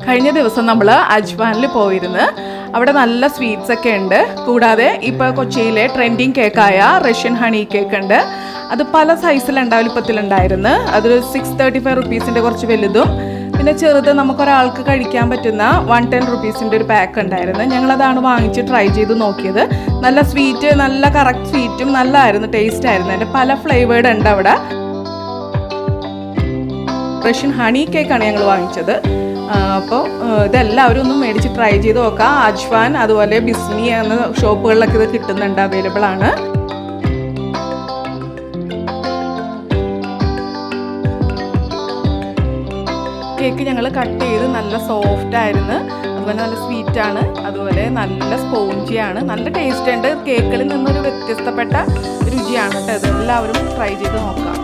കഴിഞ്ഞ ദിവസം നമ്മൾ അജ്വാനിൽ പോയിരുന്നു. അവിടെ നല്ല സ്വീറ്റ്സ് ഒക്കെ ഉണ്ട്. കൂടാതെ ഇപ്പോൾ കൊച്ചിയിലെ ട്രെൻഡിങ് കേക്കായ റഷ്യൻ ഹണി കേക്ക് ഉണ്ട്. അത് പല സൈസിലുണ്ട്, വലുപ്പത്തിലുണ്ടായിരുന്നു. അതൊരു 635 റുപ്പീസിൻ്റെ കുറച്ച് വലുതും പിന്നെ ചെറുത് നമുക്കൊരാൾക്ക് കഴിക്കാൻ പറ്റുന്ന 110 റുപ്പീസിൻ്റെ ഒരു പാക്ക് ഉണ്ടായിരുന്നു. ഞങ്ങളതാണ് വാങ്ങിച്ച് ട്രൈ ചെയ്ത് നോക്കിയത്. നല്ല സ്വീറ്റ്, നല്ല കറക്റ്റ് സ്വീറ്റും നല്ലതായിരുന്നു, ടേസ്റ്റ് ആയിരുന്നു. അതിൻ്റെ പല ഫ്ലേവേർഡ് ഉണ്ട് അവിടെ. റഷ്യൻ ഹണി കേക്കാണ് ഞങ്ങൾ വാങ്ങിച്ചത്. അപ്പോൾ ഇതെല്ലാവരും ഒന്ന് മേടിച്ച് ട്രൈ ചെയ്ത് നോക്കാം. അജ്വാൻ അതുപോലെ ബിസ്മി എന്ന ഷോപ്പുകളിലൊക്കെ ഇത് കിട്ടുന്നുണ്ട്, അവൈലബിൾ ആണ്. കേക്ക് ഞങ്ങൾ കട്ട് ചെയ്ത് നല്ല സോഫ്റ്റ് ആയിരുന്നു, അതുപോലെ നല്ല സ്വീറ്റാണ്, അതുപോലെ നല്ല സ്പോഞ്ചിയാണ്, നല്ല ടേസ്റ്റ് ഉണ്ട്. കേക്കിൽ നിന്നൊരു വ്യത്യസ്തപ്പെട്ട രുചിയാണ് കേട്ടോ. ഇതെല്ലാവരും ട്രൈ ചെയ്ത് നോക്കാം.